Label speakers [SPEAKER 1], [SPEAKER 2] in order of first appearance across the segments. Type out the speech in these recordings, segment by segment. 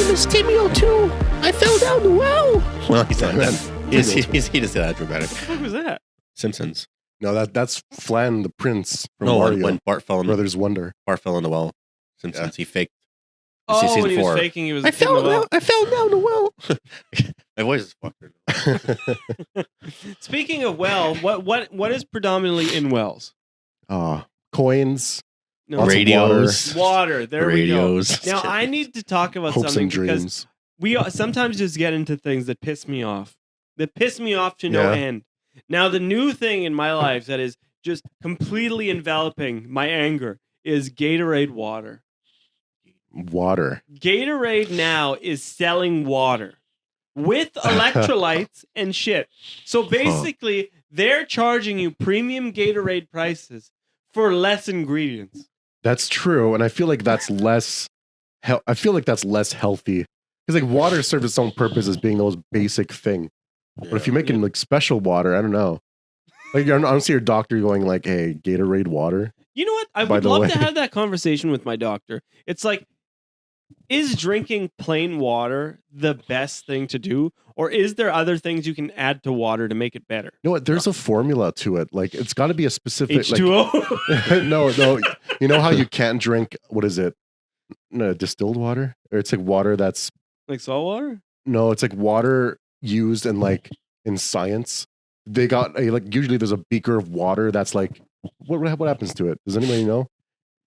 [SPEAKER 1] a stimulus too. I fell down the well.
[SPEAKER 2] Well, he's not that. He just did that dramatic.
[SPEAKER 3] What was that?
[SPEAKER 2] Simpsons.
[SPEAKER 4] No, that's Flan the Prince from
[SPEAKER 2] No,
[SPEAKER 4] Mario.
[SPEAKER 2] when Bart fell in
[SPEAKER 4] Brothers Wonder.
[SPEAKER 2] the well. Simpsons. He faked.
[SPEAKER 3] Oh,
[SPEAKER 2] season
[SPEAKER 3] when he was
[SPEAKER 2] 4.
[SPEAKER 3] faking, he was.
[SPEAKER 1] I fell down the well.
[SPEAKER 2] My voice is fucked.
[SPEAKER 3] Speaking of well, what is predominantly in wells?
[SPEAKER 4] Coins.
[SPEAKER 3] No,
[SPEAKER 4] Lots of
[SPEAKER 2] Radios.
[SPEAKER 3] water. There
[SPEAKER 2] Radios.
[SPEAKER 3] we go. Now I need to talk about
[SPEAKER 4] Hopes
[SPEAKER 3] something
[SPEAKER 4] and
[SPEAKER 3] because
[SPEAKER 4] dreams.
[SPEAKER 3] we sometimes just get into things that piss me off. That piss me off to no
[SPEAKER 4] Yeah.
[SPEAKER 3] end. Now the new thing in my life that is just completely enveloping my anger is Gatorade water.
[SPEAKER 4] Water.
[SPEAKER 3] Gatorade now is selling water with electrolytes and shit. So basically, they're charging you premium Gatorade prices for less ingredients.
[SPEAKER 4] That's true, and I feel like that's less. I feel like that's less healthy because like water serves its own purpose as being the most basic thing. But if you're making like special water, I don't know. Like I don't see your doctor going like, "Hey, Gatorade water."
[SPEAKER 3] You know what? I
[SPEAKER 4] By
[SPEAKER 3] would
[SPEAKER 4] the
[SPEAKER 3] love
[SPEAKER 4] way.
[SPEAKER 3] to have that conversation with my doctor. It's like, is drinking plain water the best thing to do? Or is there other things you can add to water to make it better?
[SPEAKER 4] You know what? There's a formula to it. Like it's got to be a specific.
[SPEAKER 3] H2O?
[SPEAKER 4] Like, no. You know how you can't drink what is it? No, distilled water, or it's like water that's
[SPEAKER 3] Like salt water?
[SPEAKER 4] no, it's like water used in like in science. They got a, like usually there's a beaker of water that's like what happens to it? Does anybody know?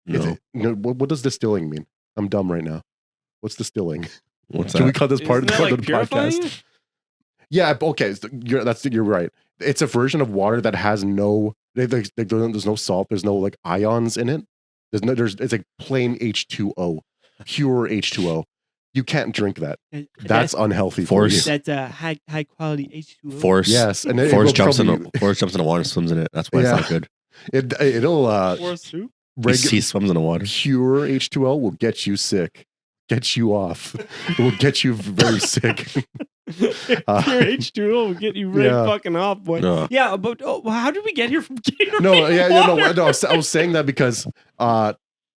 [SPEAKER 2] No.
[SPEAKER 4] What does distilling mean? I'm dumb right now. What's distilling?
[SPEAKER 2] What's
[SPEAKER 4] Can we
[SPEAKER 2] that?
[SPEAKER 4] cut this part
[SPEAKER 3] Isn't that
[SPEAKER 4] of
[SPEAKER 3] like
[SPEAKER 4] the
[SPEAKER 3] purifying
[SPEAKER 4] podcast?
[SPEAKER 3] it?
[SPEAKER 4] Yeah, okay. You're right. It's a version of water that has no there's no salt, there's no like ions in it. It's like plain H2O, pure H2O. You can't drink that. That's unhealthy for you.
[SPEAKER 2] Force.
[SPEAKER 3] That's a high quality H2O.
[SPEAKER 2] Force.
[SPEAKER 4] Yes, and it
[SPEAKER 2] Force
[SPEAKER 4] will
[SPEAKER 2] jumps in
[SPEAKER 4] probably-
[SPEAKER 2] the water, swims in it. That's why
[SPEAKER 4] Yeah.
[SPEAKER 2] it's not good.
[SPEAKER 4] It'll
[SPEAKER 3] Force soup?
[SPEAKER 2] He swims in the water.
[SPEAKER 4] pure H2O will get you sick, get you off. It will get you very sick.
[SPEAKER 3] Pure H2O will get you right
[SPEAKER 4] Yeah.
[SPEAKER 3] fucking off, boy.
[SPEAKER 2] No.
[SPEAKER 3] Yeah, but how did we get here from Gatorade
[SPEAKER 4] No,
[SPEAKER 3] water?
[SPEAKER 4] I was saying that because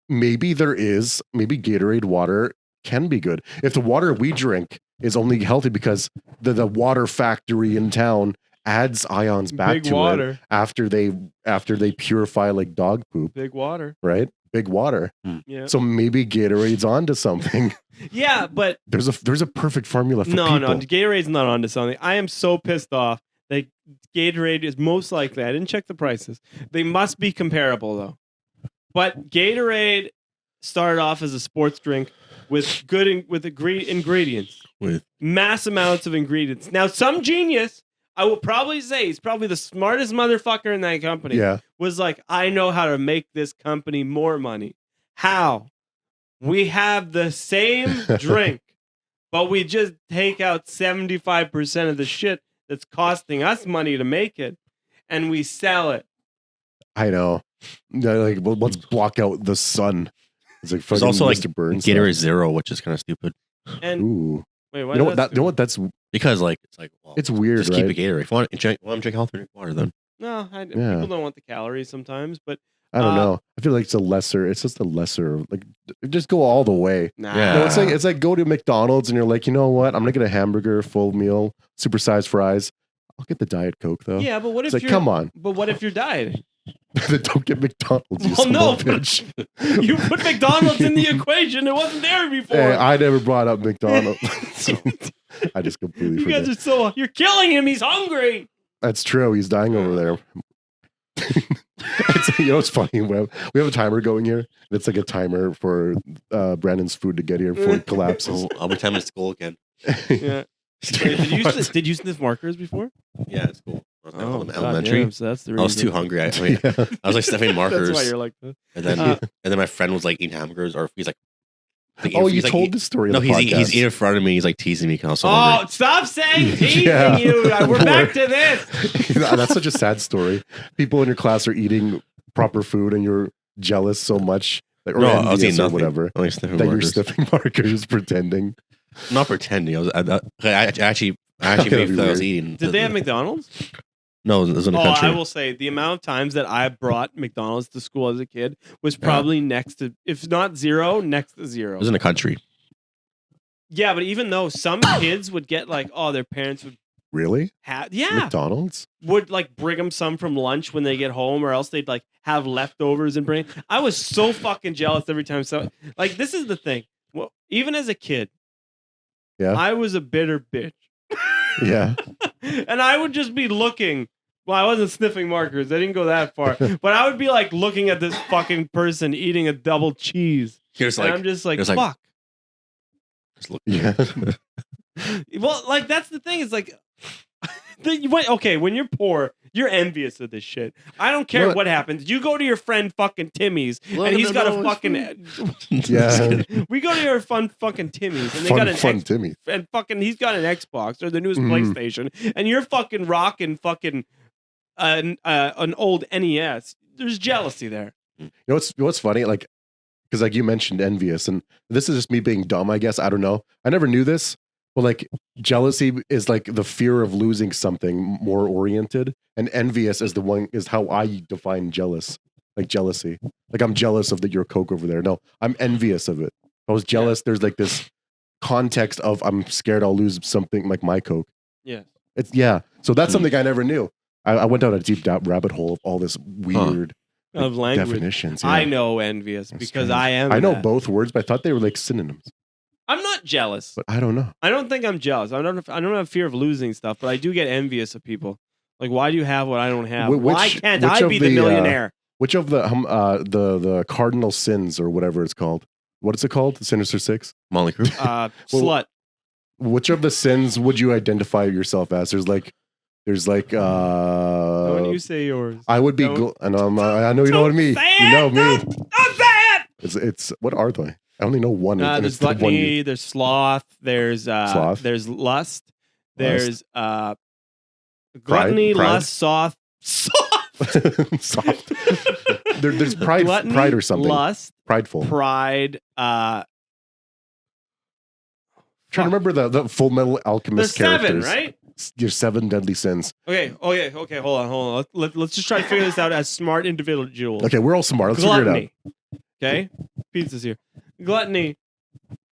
[SPEAKER 4] maybe Gatorade water can be good. If the water we drink is only healthy because the water factory in town adds ions back
[SPEAKER 3] Big
[SPEAKER 4] to
[SPEAKER 3] water.
[SPEAKER 4] it after they purify like dog poop,
[SPEAKER 3] Big water.
[SPEAKER 4] right? Big water.
[SPEAKER 3] Yeah.
[SPEAKER 4] So maybe Gatorade's onto something.
[SPEAKER 3] Yeah, but
[SPEAKER 4] There's a perfect formula for
[SPEAKER 3] no,
[SPEAKER 4] people.
[SPEAKER 3] Gatorade's not onto something. I am so pissed off that Gatorade is most likely. I didn't check the prices. They must be comparable though. But Gatorade started off as a sports drink with good ingredients,
[SPEAKER 2] With
[SPEAKER 3] mass amounts of ingredients. Now, some genius, I will probably say, he's probably the smartest motherfucker in that company.
[SPEAKER 4] Yeah.
[SPEAKER 3] Was like, I know how to make this company more money. How? We have the same drink, but we just take out 75% of the shit that's costing us money to make it, and we sell it.
[SPEAKER 4] I know. Yeah, like, well, let's block out the sun. It's like
[SPEAKER 2] there's
[SPEAKER 4] fucking
[SPEAKER 2] also like
[SPEAKER 4] Mr. Burns.
[SPEAKER 2] Gatorade Zero, which is kind of stupid
[SPEAKER 3] And
[SPEAKER 4] Ooh.
[SPEAKER 3] wait, why
[SPEAKER 4] You know
[SPEAKER 3] does
[SPEAKER 4] what? You know what? That's
[SPEAKER 2] because like it's like well,
[SPEAKER 4] it's weird,
[SPEAKER 2] just
[SPEAKER 4] right?
[SPEAKER 2] keep it Gatorade. If you want to drink healthy, drink water then.
[SPEAKER 3] No,
[SPEAKER 4] Yeah.
[SPEAKER 3] people don't want the calories sometimes, but
[SPEAKER 4] I don't know. I feel like it's just a lesser, like, just go all the way.
[SPEAKER 3] nah.
[SPEAKER 2] Yeah.
[SPEAKER 4] No, it's like go to McDonald's and you're like, you know what? I'm gonna get a hamburger, full meal, supersized fries. I'll get the Diet Coke though.
[SPEAKER 3] Yeah, but what
[SPEAKER 4] It's
[SPEAKER 3] if
[SPEAKER 4] like,
[SPEAKER 3] you're
[SPEAKER 4] come on.
[SPEAKER 3] But what if you're dieting?
[SPEAKER 4] Then don't get McDonald's, you
[SPEAKER 3] Well,
[SPEAKER 4] son
[SPEAKER 3] no,
[SPEAKER 4] of a bitch.
[SPEAKER 3] You put McDonald's in the equation. It wasn't there before.
[SPEAKER 4] Hey, I never brought up McDonald's. I just completely
[SPEAKER 3] You guys
[SPEAKER 4] forgot.
[SPEAKER 3] you're killing him. He's hungry.
[SPEAKER 4] That's true. He's dying over there. You know what's funny? We have a timer going here. It's like a timer for Brandon's food to get here before it collapses.
[SPEAKER 2] I'll be time at school again.
[SPEAKER 3] Yeah. Wait, did you sniff markers before?
[SPEAKER 2] Yeah, it's cool. I was in
[SPEAKER 3] God
[SPEAKER 2] elementary.
[SPEAKER 3] damn, so that's the reason.
[SPEAKER 2] I was too hungry. I was like sniffing markers,
[SPEAKER 3] That's why you're like this.
[SPEAKER 2] and then my friend was like eating hamburgers, or he's like,
[SPEAKER 4] Oh, you
[SPEAKER 2] he's, like,
[SPEAKER 4] told the story.
[SPEAKER 2] No,
[SPEAKER 4] on the
[SPEAKER 2] he's
[SPEAKER 4] podcast.
[SPEAKER 2] eating in front of me. He's like teasing me because I was so
[SPEAKER 3] Oh,
[SPEAKER 2] hungry.
[SPEAKER 3] stop saying teasing
[SPEAKER 4] Yeah.
[SPEAKER 3] you. We're back to this.
[SPEAKER 4] That's such a sad story. People in your class are eating proper food, and you're jealous so much, like, or
[SPEAKER 2] No, I was
[SPEAKER 4] envious
[SPEAKER 2] eating
[SPEAKER 4] or
[SPEAKER 2] nothing.
[SPEAKER 4] whatever.
[SPEAKER 2] I was sniffing
[SPEAKER 4] That you're
[SPEAKER 2] markers.
[SPEAKER 4] sniffing markers, pretending.
[SPEAKER 2] I'm not pretending. I actually
[SPEAKER 4] That'd
[SPEAKER 2] made
[SPEAKER 4] be
[SPEAKER 2] that I was
[SPEAKER 4] weird.
[SPEAKER 2] eating.
[SPEAKER 3] Did they have McDonald's?
[SPEAKER 2] No, it was in the
[SPEAKER 3] Oh,
[SPEAKER 2] country.
[SPEAKER 3] I will say the amount of times that I brought McDonald's to school as a kid was probably next to, if not zero, next to
[SPEAKER 2] It
[SPEAKER 3] zero.
[SPEAKER 2] was in the country.
[SPEAKER 3] Yeah, but even though some kids would get like, oh, their parents would
[SPEAKER 4] Really?
[SPEAKER 3] have, yeah,
[SPEAKER 4] McDonald's?
[SPEAKER 3] would like bring them some from lunch when they get home, or else they'd like have leftovers and bring. I was so fucking jealous every time. So, like, this is the thing. Well, even as a kid,
[SPEAKER 4] Yeah.
[SPEAKER 3] I was a bitter bitch.
[SPEAKER 4] Yeah.
[SPEAKER 3] And I would just be looking. Well, I wasn't sniffing markers. I didn't go that far. But I would be like looking at this fucking person eating a double cheese.
[SPEAKER 2] Here's
[SPEAKER 3] And
[SPEAKER 2] like,
[SPEAKER 3] I'm just like,
[SPEAKER 2] there's like-
[SPEAKER 3] fuck.
[SPEAKER 2] just look.
[SPEAKER 4] Yeah.
[SPEAKER 3] Well, like, that's the thing. It's like, okay, when you're poor, you're envious of this shit. I don't care
[SPEAKER 4] What?
[SPEAKER 3] what happens. You go to your friend fucking Timmy's,
[SPEAKER 2] Look
[SPEAKER 3] and
[SPEAKER 2] at
[SPEAKER 3] he's
[SPEAKER 2] the
[SPEAKER 3] got a
[SPEAKER 2] nose.
[SPEAKER 3] fucking.
[SPEAKER 4] Yeah.
[SPEAKER 3] We go to your fucking Timmy's, and they got
[SPEAKER 4] Fun
[SPEAKER 3] an
[SPEAKER 4] Timmy.
[SPEAKER 3] and fucking he's got an Xbox or the newest
[SPEAKER 4] Mhm.
[SPEAKER 3] PlayStation, and you're fucking rocking fucking an old NES. There's jealousy there.
[SPEAKER 4] You know what's funny? Like, because like you mentioned envious, and this is just me being dumb, I guess. I don't know. I never knew this, but like jealousy is like the fear of losing something more oriented, and envious is how I define jealous. Like jealousy. Like I'm jealous of your Coke over there. No, I'm envious of it. If I was jealous, there's like this context of I'm scared I'll lose something like my Coke.
[SPEAKER 3] Yeah.
[SPEAKER 4] It's So that's something I never knew. I went down a deep rabbit hole of all this weird
[SPEAKER 3] Of language.
[SPEAKER 4] definitions.
[SPEAKER 3] I
[SPEAKER 4] yeah.
[SPEAKER 3] know envious
[SPEAKER 4] That's
[SPEAKER 3] because
[SPEAKER 4] strange.
[SPEAKER 3] I am.
[SPEAKER 4] I know
[SPEAKER 3] that.
[SPEAKER 4] both words, but I thought they were like synonyms.
[SPEAKER 3] I'm not jealous.
[SPEAKER 4] But I don't know.
[SPEAKER 3] I don't think I'm jealous. I don't have fear of losing stuff, but I do get envious of people. Like, why do you have what I don't have? Why can't I
[SPEAKER 4] of
[SPEAKER 3] be the millionaire?
[SPEAKER 4] Which of the cardinal sins or whatever it's called? What is it called? The Sinister Six?
[SPEAKER 2] Molly Crew.
[SPEAKER 3] Slut.
[SPEAKER 4] Which of the sins would you identify yourself as? There's like
[SPEAKER 3] Don't you say yours.
[SPEAKER 4] I would be
[SPEAKER 3] Don't-
[SPEAKER 4] and I know you know what I mean.
[SPEAKER 3] Say
[SPEAKER 4] You
[SPEAKER 3] it!
[SPEAKER 4] know me.
[SPEAKER 3] Don't say it!
[SPEAKER 4] It's what are they? I only know one. and
[SPEAKER 3] There's
[SPEAKER 4] it's the one
[SPEAKER 3] gluttony. There's sloth. There's
[SPEAKER 4] Sloth.
[SPEAKER 3] There's lust.
[SPEAKER 4] Lust.
[SPEAKER 3] There's gluttony,
[SPEAKER 4] Pride.
[SPEAKER 3] lust, soft.
[SPEAKER 4] soft. There's pride,
[SPEAKER 3] Gluttony,
[SPEAKER 4] pride or something.
[SPEAKER 3] Lust,
[SPEAKER 4] Prideful.
[SPEAKER 3] pride.
[SPEAKER 4] Trying to remember the Full Metal
[SPEAKER 3] There's
[SPEAKER 4] Alchemist
[SPEAKER 3] 7,
[SPEAKER 4] characters.
[SPEAKER 3] right?
[SPEAKER 4] Your 7 deadly sins.
[SPEAKER 3] Okay. Hold on. Let's just try to figure this out as smart individuals.
[SPEAKER 4] Okay, we're all smart. Let's figure it out.
[SPEAKER 3] Gluttony. Okay, pizza's here. Gluttony,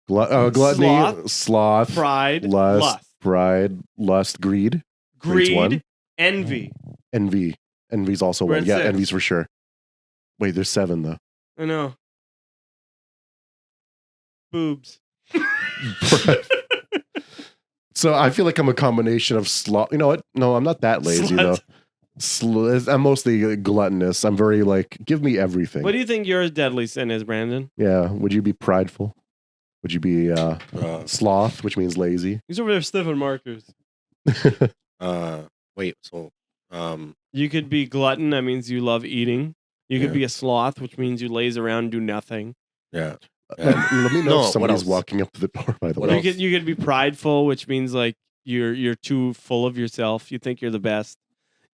[SPEAKER 4] Gluttony, sloth,
[SPEAKER 3] pride,
[SPEAKER 4] lust, pride, lust, greed, Greed's one.
[SPEAKER 3] greed, envy.
[SPEAKER 4] envy. Envy's also
[SPEAKER 3] We're
[SPEAKER 4] one.
[SPEAKER 3] at
[SPEAKER 4] Yeah,
[SPEAKER 3] 6.
[SPEAKER 4] envy's for sure. Wait, there's 7 though.
[SPEAKER 3] I know. Boobs.
[SPEAKER 4] So I feel like I'm a combination of sloth. You know what? No, I'm not that lazy though. I'm mostly gluttonous. I'm very like, give me everything.
[SPEAKER 3] What do you think your deadly sin is, Brandon?
[SPEAKER 4] Yeah. Would you be prideful? Would you be sloth, which means lazy?
[SPEAKER 3] He's over there sniffing markers.
[SPEAKER 2] Wait. So,
[SPEAKER 3] You could be glutton. That means you love eating. You could
[SPEAKER 2] Yeah.
[SPEAKER 3] be a sloth, which means you laze around and do nothing.
[SPEAKER 2] yeah.
[SPEAKER 4] Let me know
[SPEAKER 2] No,
[SPEAKER 4] if
[SPEAKER 2] what
[SPEAKER 4] somebody's
[SPEAKER 2] else?
[SPEAKER 4] walking up to the door. By the
[SPEAKER 2] What
[SPEAKER 4] way,
[SPEAKER 2] else?
[SPEAKER 3] You could be prideful, which means like you're too full of yourself. You think you're the best.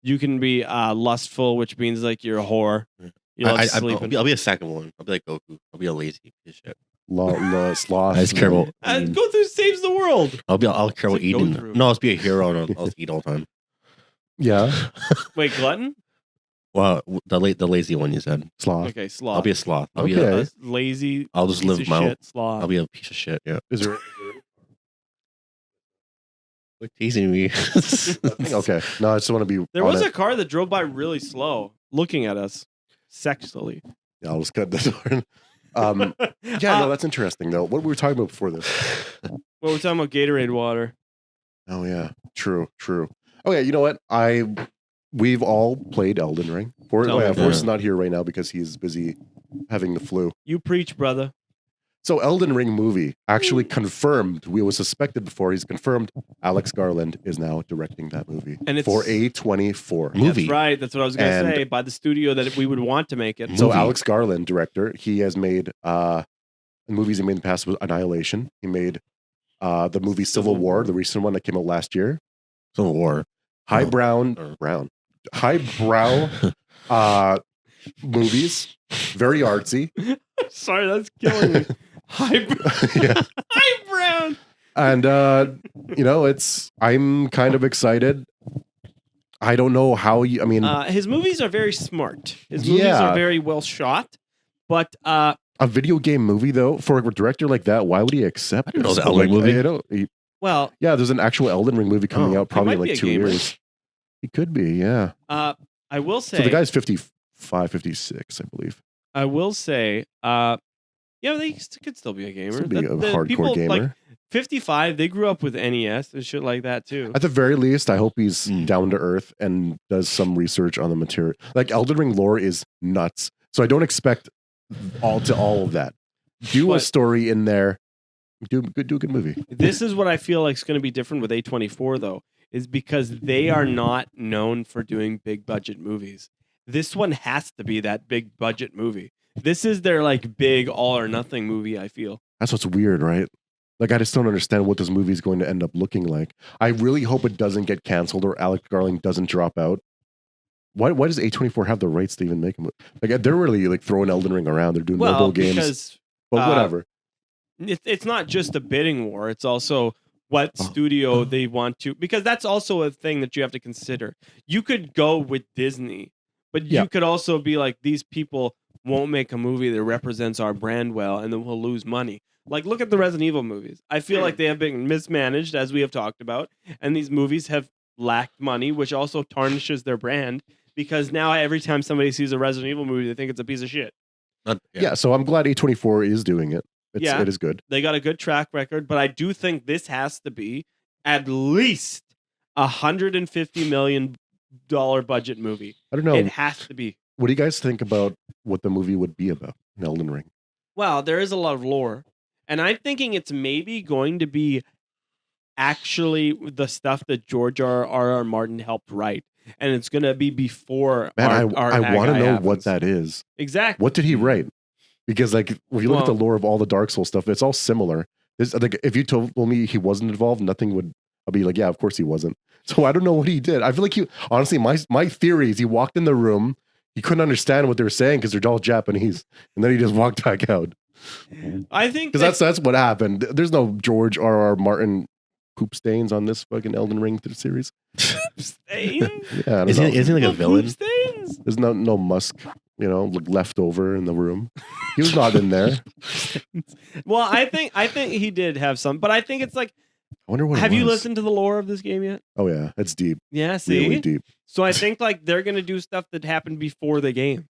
[SPEAKER 3] You can be lustful, which means like you're a whore. You love sleeping.
[SPEAKER 2] I'll be a second one. I'll be like Goku. I'll be a lazy piece of shit.
[SPEAKER 4] sloth.
[SPEAKER 2] I just care about-
[SPEAKER 3] Go through saves the world.
[SPEAKER 2] I'll care about
[SPEAKER 3] It's a go
[SPEAKER 2] eating.
[SPEAKER 3] through.
[SPEAKER 2] No, I'll just be a hero and I'll just eat all the time.
[SPEAKER 4] Yeah,
[SPEAKER 3] Wait, glutton?
[SPEAKER 2] Well, the lazy one you said.
[SPEAKER 4] sloth.
[SPEAKER 3] Okay, sloth.
[SPEAKER 2] I'll be a sloth. I'll be
[SPEAKER 4] Okay.
[SPEAKER 3] A lazy.
[SPEAKER 2] I'll just
[SPEAKER 3] piece
[SPEAKER 2] live
[SPEAKER 3] of
[SPEAKER 2] my own.
[SPEAKER 3] shit sloth.
[SPEAKER 2] I'll be a piece of shit. Yeah.
[SPEAKER 4] Is there?
[SPEAKER 2] Like teasing me.
[SPEAKER 4] Okay. No, I just want to be.
[SPEAKER 3] There
[SPEAKER 4] on
[SPEAKER 3] was
[SPEAKER 4] it.
[SPEAKER 3] a car that drove by really slow, looking at us sexually.
[SPEAKER 4] Yeah, I'll just cut this door. Yeah, no, that's interesting though. What were we talking about before this?
[SPEAKER 3] Well, we're talking about Gatorade water.
[SPEAKER 4] Oh yeah, true. Okay, you know what? We've all played Elden Ring. Forrest's not here right now because he's busy having the flu.
[SPEAKER 3] You preach, brother.
[SPEAKER 4] So Elden Ring movie actually confirmed. We was suspected before. He's confirmed. Alex Garland is now directing that movie,
[SPEAKER 3] And it's-
[SPEAKER 4] for A24
[SPEAKER 2] Movie.
[SPEAKER 3] That's right. That's what I was going to
[SPEAKER 4] And-
[SPEAKER 3] say. By the studio that we would want to make it.
[SPEAKER 4] So
[SPEAKER 2] Movie.
[SPEAKER 4] Alex Garland, director, he has made the movies he made in the past was Annihilation. He made the movie Civil War, the recent one that came out last year.
[SPEAKER 2] Civil War.
[SPEAKER 4] Highbrow movies, very artsy.
[SPEAKER 3] Sorry, that's killing me. Highbrow.
[SPEAKER 4] Yeah.
[SPEAKER 3] Highbrow.
[SPEAKER 4] And I'm kind of excited. I don't know how
[SPEAKER 3] His movies are very smart. His movies
[SPEAKER 4] Yeah.
[SPEAKER 3] are very well shot. But
[SPEAKER 4] A video game movie though, for a director like that, why would he accept?
[SPEAKER 2] I didn't know
[SPEAKER 4] this?
[SPEAKER 2] it was an Elden movie.
[SPEAKER 4] I don't.
[SPEAKER 3] Well,
[SPEAKER 4] Yeah, there's an actual Elden Ring movie coming
[SPEAKER 2] Oh,
[SPEAKER 4] out probably in
[SPEAKER 3] might be
[SPEAKER 4] like
[SPEAKER 3] a
[SPEAKER 4] 2
[SPEAKER 3] gamer.
[SPEAKER 4] years. He could be, yeah.
[SPEAKER 3] I will say.
[SPEAKER 4] So the guy's 55, 56, I believe.
[SPEAKER 3] I will say. Yeah, they could still be a gamer.
[SPEAKER 4] Still be a
[SPEAKER 3] The
[SPEAKER 4] hardcore
[SPEAKER 3] people,
[SPEAKER 4] gamer.
[SPEAKER 3] Like 55, they grew up with NES and shit like that too.
[SPEAKER 4] At the very least, I hope he's
[SPEAKER 2] Mm.
[SPEAKER 4] down to earth and does some research on the material. Like Elden Ring lore is nuts, so I don't expect all of that. Do a
[SPEAKER 3] But-
[SPEAKER 4] story in there. Do a good movie.
[SPEAKER 3] This is what I feel like is going to be different with A24 though, is because they are not known for doing big budget movies. This one has to be that big budget movie. This is their like big all or nothing movie, I feel.
[SPEAKER 4] That's what's weird, right? Like I just don't understand what this movie is going to end up looking like. I really hope it doesn't get canceled or Alec Garling doesn't drop out. Why does A24 have the rights to even make a movie? Like they're really like throwing Elden Ring around. They're doing mobile games,
[SPEAKER 3] because
[SPEAKER 4] but whatever.
[SPEAKER 3] it's not just a bidding war. It's also what studio they want to, because that's also a thing that you have to consider. You could go with Disney, but
[SPEAKER 4] Yeah.
[SPEAKER 3] you could also be like, these people won't make a movie that represents our brand well, and then we'll lose money. Like, look at the Resident Evil movies. I feel like they have been mismanaged, as we have talked about, and these movies have lacked money, which also tarnishes their brand, because now every time somebody sees a Resident Evil movie, they think it's a piece of shit.
[SPEAKER 4] Yeah, so I'm glad A24 is doing it.
[SPEAKER 3] Yeah.
[SPEAKER 4] It is good.
[SPEAKER 3] They got a good track record, but I do think this has to be at least $150 million budget movie.
[SPEAKER 4] I don't know.
[SPEAKER 3] It has to be.
[SPEAKER 4] What do you guys think about what the movie would be about in Elden Ring?
[SPEAKER 3] Well, there is a lot of lore, and I'm thinking it's maybe going to be actually the stuff that George R.R. Martin helped write, and it's going to be before.
[SPEAKER 4] Man, I want to know
[SPEAKER 3] happens.
[SPEAKER 4] what that is.
[SPEAKER 3] Exactly.
[SPEAKER 4] What did he write? Because like if you look at the
[SPEAKER 3] Well-
[SPEAKER 4] lore of all the Dark Souls stuff, it's all similar. This, like if you told me he wasn't involved, nothing would. I'll be like, yeah, of course he wasn't. So I don't know what he did. I feel like he honestly, my theory is he walked in the room, he couldn't understand what they were saying because they're all Japanese, and then he just walked back out.
[SPEAKER 3] I think
[SPEAKER 4] Because that's what happened. There's no George R.R. Martin poop stains on this fucking Elden Ring series.
[SPEAKER 3] stains.
[SPEAKER 4] Yeah, I don't
[SPEAKER 2] Isn't
[SPEAKER 4] know.
[SPEAKER 2] he like a
[SPEAKER 3] Poop
[SPEAKER 2] villain?
[SPEAKER 3] stains.
[SPEAKER 4] There's no Musk, like left over in the room. He was not in there.
[SPEAKER 3] Well, I think he did have some, but I think it's like,
[SPEAKER 4] I wonder what.
[SPEAKER 3] have
[SPEAKER 4] it
[SPEAKER 3] you
[SPEAKER 4] was.
[SPEAKER 3] listened to the lore of this game yet?
[SPEAKER 4] Oh yeah, it's deep,
[SPEAKER 3] Yeah, see.
[SPEAKER 4] really deep.
[SPEAKER 3] So I think like they're gonna do stuff that happened before the game.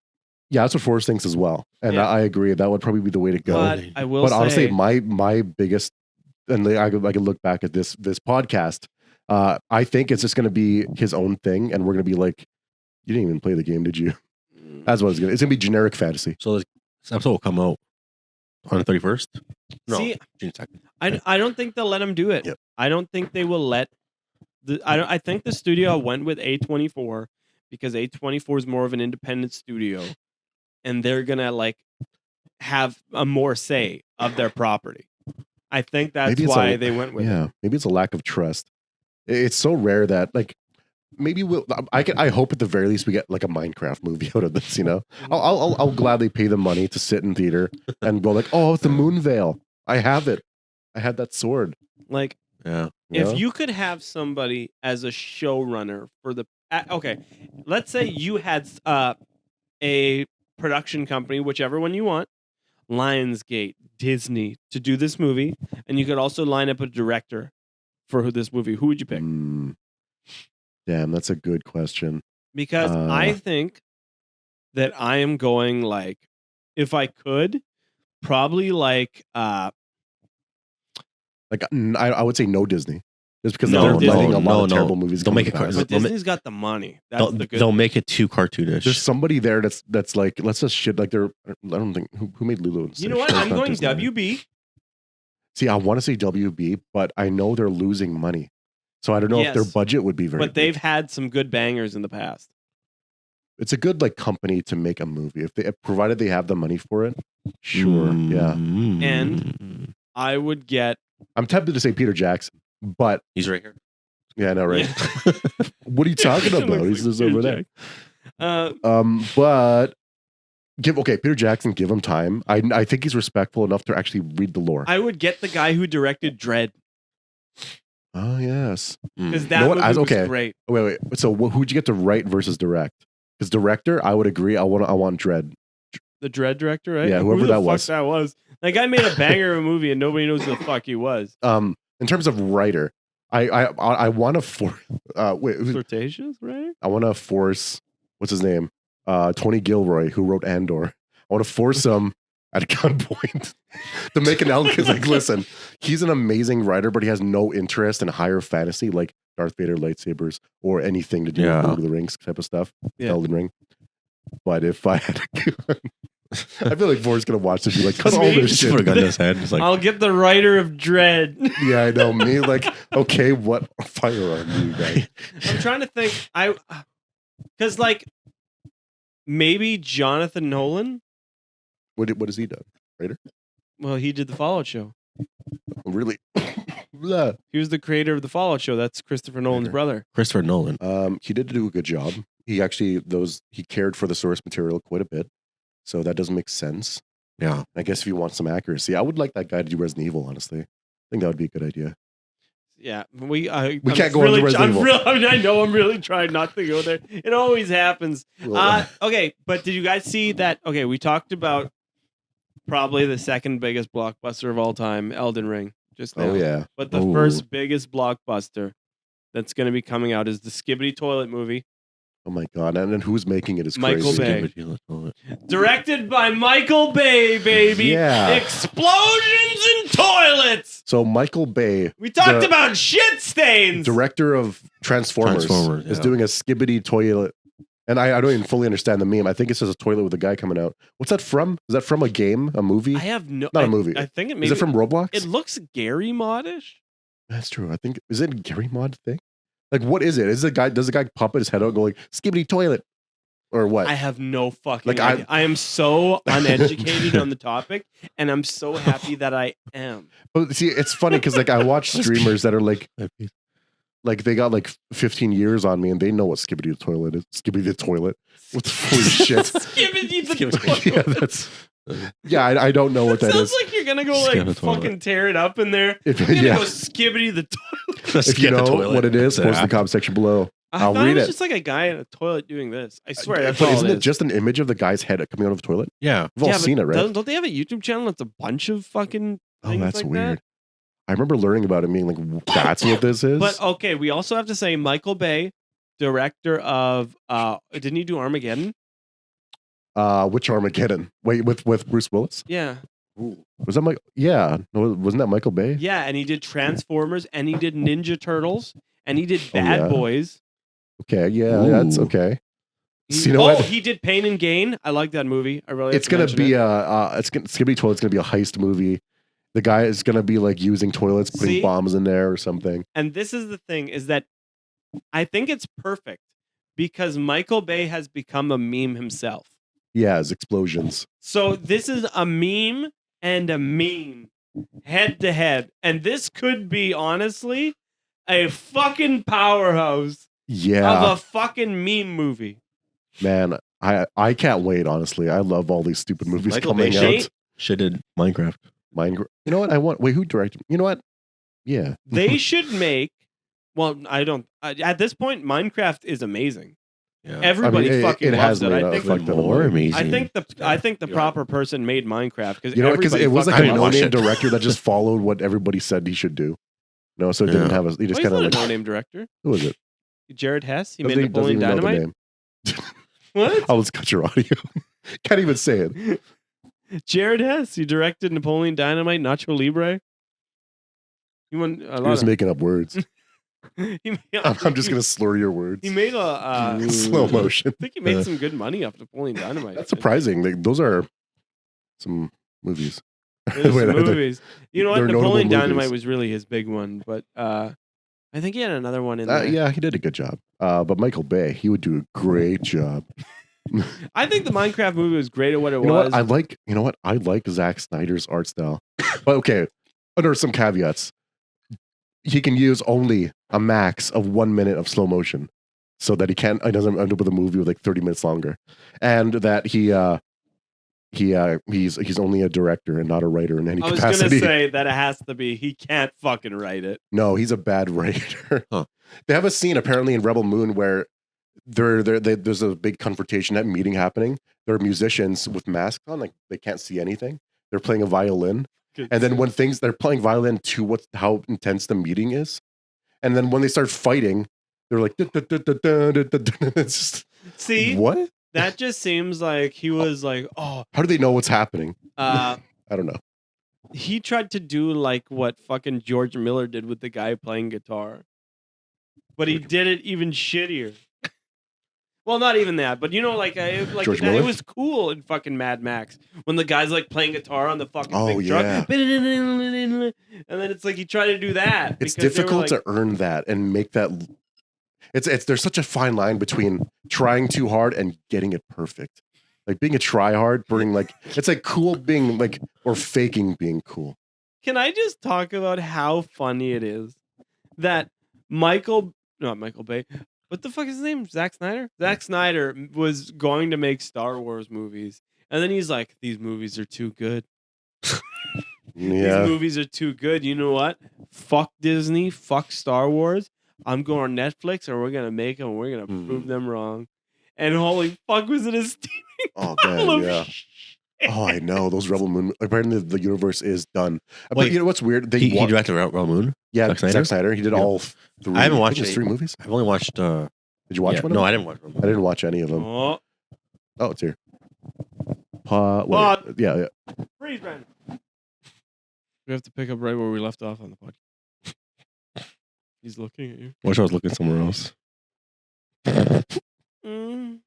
[SPEAKER 4] Yeah, that's what Forrest thinks as well, and
[SPEAKER 3] Yeah.
[SPEAKER 4] I agree. That would probably be the way to go.
[SPEAKER 3] But I will
[SPEAKER 4] But
[SPEAKER 3] say,
[SPEAKER 4] honestly, my biggest, and I could look back at this podcast. I think it's just going to be his own thing, and we're going to be like, "You didn't even play the game, did you?" That's what it's going to. It's going to be generic fantasy.
[SPEAKER 2] So this episode will come out on the 31st. No,
[SPEAKER 3] See,
[SPEAKER 2] June 2nd.
[SPEAKER 3] I don't think they'll let him do it.
[SPEAKER 2] Yep.
[SPEAKER 3] I don't think they will let I think the studio went with A24 because A24 is more of an independent studio, and they're gonna like have a more say of their property. I think that's
[SPEAKER 4] Maybe it's
[SPEAKER 3] why they went with it.
[SPEAKER 4] Yeah, maybe it's a lack of trust. It's so rare that like maybe I hope at the very least we get like a Minecraft movie out of this. I'll gladly pay the money to sit in theater and go like, oh, it's the Moon Veil. I have it. I had that sword.
[SPEAKER 3] Like,
[SPEAKER 2] Yeah.
[SPEAKER 3] if you could have somebody as a showrunner for the okay, let's say you had a production company, whichever one you want, Lionsgate, Disney, to do this movie, and you could also line up a director for this movie. Who would you pick?
[SPEAKER 4] Damn, that's a good question.
[SPEAKER 3] Because I think that I am going like, if I could, probably like
[SPEAKER 4] Like I would say no Disney, just because
[SPEAKER 3] No,
[SPEAKER 4] they're
[SPEAKER 3] Disney.
[SPEAKER 4] letting a lot
[SPEAKER 2] No,
[SPEAKER 4] of
[SPEAKER 2] no.
[SPEAKER 4] terrible movies.
[SPEAKER 2] Don't
[SPEAKER 4] come
[SPEAKER 2] make it
[SPEAKER 4] past.
[SPEAKER 3] but
[SPEAKER 2] They'll
[SPEAKER 3] Disney's got the money. That's
[SPEAKER 2] They'll,
[SPEAKER 3] the good.
[SPEAKER 2] they'll make it too cartoonish.
[SPEAKER 4] There's somebody there that's like, let's just shit like they're. I don't think who made Lilo. and
[SPEAKER 3] You know
[SPEAKER 4] Stitch?
[SPEAKER 3] what?
[SPEAKER 4] That's
[SPEAKER 3] I'm
[SPEAKER 4] not
[SPEAKER 3] going
[SPEAKER 4] Disney.
[SPEAKER 3] WB.
[SPEAKER 4] See, I want to say WB, but I know they're losing money, so I don't know if their
[SPEAKER 3] Yes.
[SPEAKER 4] budget would be very.
[SPEAKER 3] But they've had some good bangers in the past.
[SPEAKER 4] It's a good like company to make a movie if provided they have the money for it. Sure, yeah.
[SPEAKER 3] And- I would get.
[SPEAKER 4] I'm tempted to say Peter Jackson, but
[SPEAKER 2] he's right here.
[SPEAKER 4] yeah, I know, right?
[SPEAKER 3] Yeah.
[SPEAKER 4] What are you talking
[SPEAKER 3] It
[SPEAKER 4] about?
[SPEAKER 3] looks
[SPEAKER 4] He's
[SPEAKER 3] like
[SPEAKER 4] just over
[SPEAKER 3] Peter
[SPEAKER 4] there.
[SPEAKER 3] Jackson.
[SPEAKER 4] But Peter Jackson, give him time. I think he's respectful enough to actually read the lore.
[SPEAKER 3] I would get the guy who directed Dread,
[SPEAKER 4] Oh yes.
[SPEAKER 3] because
[SPEAKER 2] Mm.
[SPEAKER 3] that
[SPEAKER 4] know what?
[SPEAKER 3] movie was
[SPEAKER 4] Okay.
[SPEAKER 3] great.
[SPEAKER 4] Wait. So who'd you get to write versus direct? Because director, I would agree. I want Dredd.
[SPEAKER 3] The Dread director, right?
[SPEAKER 4] Yeah, whoever
[SPEAKER 3] Who the
[SPEAKER 4] that
[SPEAKER 3] fuck
[SPEAKER 4] was.
[SPEAKER 3] that was. That guy made a banger of a movie and nobody knows who the fuck he was.
[SPEAKER 4] In terms of writer, I want to force.
[SPEAKER 3] Flirtatious, right?
[SPEAKER 4] I want to force. What's his name? Tony Gilroy, who wrote Andor. I want to force him at gunpoint to make an Elden. Because, like, listen, he's an amazing writer, but he has no interest in higher fantasy like Darth Vader lightsabers or anything to do with Lord of the Rings type of stuff.
[SPEAKER 3] Yeah.
[SPEAKER 4] Elden Ring. But if I had a gun, I feel like Vor's gonna watch this and be like, cut all
[SPEAKER 3] Me?
[SPEAKER 4] this
[SPEAKER 2] Just
[SPEAKER 4] shit.
[SPEAKER 2] put a gun to his head. It's like,
[SPEAKER 3] I'll get the writer of Dread.
[SPEAKER 4] Yeah, I know. Me, like, okay, what firearm do you guys?
[SPEAKER 3] I'm trying to think. Because like maybe Jonathan Nolan.
[SPEAKER 4] What has he done? Writer?
[SPEAKER 3] Well, he did the Fallout show.
[SPEAKER 4] Really? Blah.
[SPEAKER 3] He was the creator of the Fallout show. That's Christopher Nolan's brother.
[SPEAKER 2] Christopher Nolan.
[SPEAKER 4] He did do a good job. He actually he cared for the source material quite a bit, so that doesn't make sense.
[SPEAKER 2] Yeah.
[SPEAKER 4] I guess if you want some accuracy, I would like that guy to do Resident Evil. Honestly, I think that would be a good idea.
[SPEAKER 3] Yeah,
[SPEAKER 4] We can't go into Resident Evil.
[SPEAKER 3] I know. I'm really trying not to go there. It always happens. Okay, but did you guys see that? Okay, we talked about probably the second biggest blockbuster of all time, Elden Ring. Just now.
[SPEAKER 4] Oh yeah.
[SPEAKER 3] But the first biggest blockbuster that's going to be coming out is the Skibbity Toilet movie.
[SPEAKER 4] Oh my god! And then who's making it is
[SPEAKER 3] Michael
[SPEAKER 4] crazy.
[SPEAKER 3] Bay. Directed by Michael Bay, baby.
[SPEAKER 4] Yeah.
[SPEAKER 3] Explosions in toilets.
[SPEAKER 4] So Michael Bay,
[SPEAKER 3] We talked about shit stains.
[SPEAKER 4] director of Transformers is
[SPEAKER 2] yeah.
[SPEAKER 4] doing a Skibbity toilet. And I don't even fully understand the meme. I think it says a toilet with a guy coming out. What's that from? Is that from a game, a movie?
[SPEAKER 3] I have no.
[SPEAKER 4] Not a movie.
[SPEAKER 3] I think it
[SPEAKER 4] Is
[SPEAKER 3] maybe.
[SPEAKER 4] it from Roblox?
[SPEAKER 3] It looks Gary Modish.
[SPEAKER 4] That's true. I think is it a Gary Mod thing? Like, what is it? Is the guy? Does the guy pop his head out and go like Skibbity toilet, or what?
[SPEAKER 3] I have no fucking
[SPEAKER 4] Like,
[SPEAKER 3] idea. I am so uneducated on the topic, and I'm so happy that I am.
[SPEAKER 4] But see, it's funny because like I watch streamers that are like they got like 15 years on me and they know what Skibbity the toilet is. Skibbity the toilet. What the holy shit?
[SPEAKER 3] Skibbity the toilet.
[SPEAKER 4] Yeah, that's. Yeah, I don't know what that
[SPEAKER 3] Sounds
[SPEAKER 4] is.
[SPEAKER 3] like you're gonna go
[SPEAKER 2] Skip
[SPEAKER 3] like
[SPEAKER 2] the toilet.
[SPEAKER 3] fucking tear it up in there.
[SPEAKER 4] If,
[SPEAKER 3] You're gonna
[SPEAKER 4] yeah,
[SPEAKER 3] go skibbity the toilet.
[SPEAKER 4] if you know what it is, post in the comment section below.
[SPEAKER 3] I
[SPEAKER 4] I'll
[SPEAKER 3] thought
[SPEAKER 4] read
[SPEAKER 3] it was
[SPEAKER 4] it.
[SPEAKER 3] just like a guy in a toilet doing this. I swear, that's
[SPEAKER 4] But
[SPEAKER 3] all
[SPEAKER 4] isn't
[SPEAKER 3] it
[SPEAKER 4] it
[SPEAKER 3] is.
[SPEAKER 4] just an image of the guy's head coming out of the toilet?
[SPEAKER 2] Yeah.
[SPEAKER 4] We've all
[SPEAKER 3] but
[SPEAKER 4] seen it, right?
[SPEAKER 3] Don't they have a YouTube channel that's a bunch of fucking
[SPEAKER 4] Oh,
[SPEAKER 3] things
[SPEAKER 4] that's
[SPEAKER 3] like
[SPEAKER 4] weird.
[SPEAKER 3] that?
[SPEAKER 4] I remember learning about it, being like, "That's what this is."
[SPEAKER 3] But okay, we also have to say Michael Bay, director of didn't he do Armageddon?
[SPEAKER 4] Which Armageddon? Wait, with Bruce Willis?
[SPEAKER 3] Yeah.
[SPEAKER 4] Was that Mike? Yeah, no, wasn't that Michael Bay?
[SPEAKER 3] Yeah, and he did Transformers and he did Ninja Turtles and he did
[SPEAKER 4] Oh,
[SPEAKER 3] Bad
[SPEAKER 4] yeah.
[SPEAKER 3] Boys.
[SPEAKER 4] Okay, yeah, that's
[SPEAKER 2] Ooh.
[SPEAKER 4] okay. So you know what?
[SPEAKER 3] He did Pain and Gain. I like that movie. I really.
[SPEAKER 4] It's gonna be Skibbity Toilet's gonna be a heist movie. The guy is gonna be like using toilets, putting
[SPEAKER 3] See?
[SPEAKER 4] bombs in there or something.
[SPEAKER 3] And this is the thing: is that I think it's perfect because Michael Bay has become a meme himself.
[SPEAKER 4] Yeah, it's explosions.
[SPEAKER 3] So this is a meme and a meme head to head, and this could be honestly a fucking powerhouse
[SPEAKER 4] Yeah,
[SPEAKER 3] of a fucking meme movie.
[SPEAKER 4] man, I can't wait. Honestly, I love all these stupid movies
[SPEAKER 2] Michael
[SPEAKER 4] coming
[SPEAKER 2] Bay
[SPEAKER 4] out.
[SPEAKER 2] Shit did Minecraft.
[SPEAKER 4] Minecraft. You know what? Wait, who directed? You know what? Yeah,
[SPEAKER 3] They should make. Well, I don't. At this point, Minecraft is amazing.
[SPEAKER 2] Yeah.
[SPEAKER 3] Everybody
[SPEAKER 4] it
[SPEAKER 3] fucking
[SPEAKER 4] has
[SPEAKER 3] loves it.
[SPEAKER 4] made
[SPEAKER 3] I
[SPEAKER 4] a
[SPEAKER 3] think.
[SPEAKER 4] effect on
[SPEAKER 2] more
[SPEAKER 4] it.
[SPEAKER 2] amazing.
[SPEAKER 3] I think the proper person made Minecraft because
[SPEAKER 4] You know, because it was like a
[SPEAKER 2] fucking loves
[SPEAKER 4] no-name
[SPEAKER 2] it.
[SPEAKER 4] director that just followed what everybody said he should do. No, so it didn't
[SPEAKER 2] Yeah.
[SPEAKER 4] have a. He just
[SPEAKER 3] he's
[SPEAKER 4] kind of
[SPEAKER 3] not
[SPEAKER 4] like,
[SPEAKER 3] a no-name director.
[SPEAKER 4] who is it?
[SPEAKER 3] Jared Hess. He
[SPEAKER 4] Doesn't
[SPEAKER 3] made
[SPEAKER 4] he- doesn't
[SPEAKER 3] Napoleon
[SPEAKER 4] even know the
[SPEAKER 3] Dynamite.
[SPEAKER 4] name.
[SPEAKER 3] What?
[SPEAKER 4] I'll just cut your audio. Can't even say it.
[SPEAKER 3] Jared Hess. He directed Napoleon Dynamite, Nacho Libre. He won a
[SPEAKER 4] You're
[SPEAKER 3] lot.
[SPEAKER 4] just making up words.
[SPEAKER 3] He made,
[SPEAKER 4] I'm just gonna slur your words.
[SPEAKER 3] He made a.
[SPEAKER 4] Slow motion.
[SPEAKER 3] I think he made some good money off Napoleon Dynamite.
[SPEAKER 4] That's surprising. Those are some movies.
[SPEAKER 3] There's
[SPEAKER 4] Wait,
[SPEAKER 3] some
[SPEAKER 4] they're-
[SPEAKER 3] movies. You know what?
[SPEAKER 4] they're notable
[SPEAKER 3] Napoleon Dynamite
[SPEAKER 4] movies.
[SPEAKER 3] was really his big one, but I think he had another one in there.
[SPEAKER 4] Yeah, he did a good job. But Michael Bay, he would do a great job.
[SPEAKER 3] I think the Minecraft movie was great at what it
[SPEAKER 4] You know
[SPEAKER 3] was.
[SPEAKER 4] what? I like Zack Snyder's art style. But okay, under some caveats. He can use only a max of 1 minute of slow motion, so that he doesn't end up with a movie with like 30 minutes longer, and that he's only a director and not a writer in any
[SPEAKER 3] I was
[SPEAKER 4] capacity.
[SPEAKER 3] gonna say that it has to be. He can't fucking write it.
[SPEAKER 4] No, he's a bad writer.
[SPEAKER 2] Huh.
[SPEAKER 4] They have a scene apparently in Rebel Moon where there's a big confrontation, that meeting happening. There are musicians with masks on, like they can't see anything. They're playing a violin, and then when they're playing violin to how intense the meeting is, and then when they start fighting, they're like, it's just,
[SPEAKER 3] see
[SPEAKER 4] what?
[SPEAKER 3] That just seems like he was like, oh,
[SPEAKER 4] How do they know what's happening?
[SPEAKER 3] I
[SPEAKER 4] don't know.
[SPEAKER 3] He tried to do like what fucking George Miller did with the guy playing guitar, but he did it even shittier. Well, not even that, but like
[SPEAKER 4] George
[SPEAKER 3] that,
[SPEAKER 4] Miller?
[SPEAKER 3] it was cool in fucking Mad Max when the guy's like playing guitar on the fucking big
[SPEAKER 4] yeah.
[SPEAKER 3] truck, and then it's like he tried to do that.
[SPEAKER 4] It's
[SPEAKER 3] because they were
[SPEAKER 4] difficult to earn that and make that. It's there's such a fine line between trying too hard and getting it perfect. Like being a try hard, being like, it's like cool being like, or faking being cool.
[SPEAKER 3] Can I just talk about how funny it is that not Michael Bay, what the fuck is his name? Zack Snyder? Zack Snyder was going to make Star Wars movies. And then he's like, these movies are too good.
[SPEAKER 4] Yeah.
[SPEAKER 3] These movies are too good. You know what? Fuck Disney. Fuck Star Wars. I'm going on Netflix and we're going to make them and we're going to prove them wrong. And holy fuck, was it a steaming pile of shit.
[SPEAKER 4] Oh, I know. Those Rebel Moon. Apparently, the universe is done. But
[SPEAKER 2] Wait,
[SPEAKER 4] you know what's weird?
[SPEAKER 2] He directed Rebel Moon?
[SPEAKER 4] Yeah,
[SPEAKER 2] Zack Snyder?
[SPEAKER 4] Zack Snyder. He did all three.
[SPEAKER 2] I haven't watched
[SPEAKER 4] it. 3 movies.
[SPEAKER 2] I've only watched.
[SPEAKER 4] Did you watch one of them?
[SPEAKER 2] No, I didn't watch them.
[SPEAKER 4] I didn't watch any of them.
[SPEAKER 3] Oh,
[SPEAKER 4] It's here. Yeah.
[SPEAKER 3] freeze, man. We have to pick up right where we left off on the podcast. He's looking at you.
[SPEAKER 2] I wish I was looking somewhere else.
[SPEAKER 3] Mm.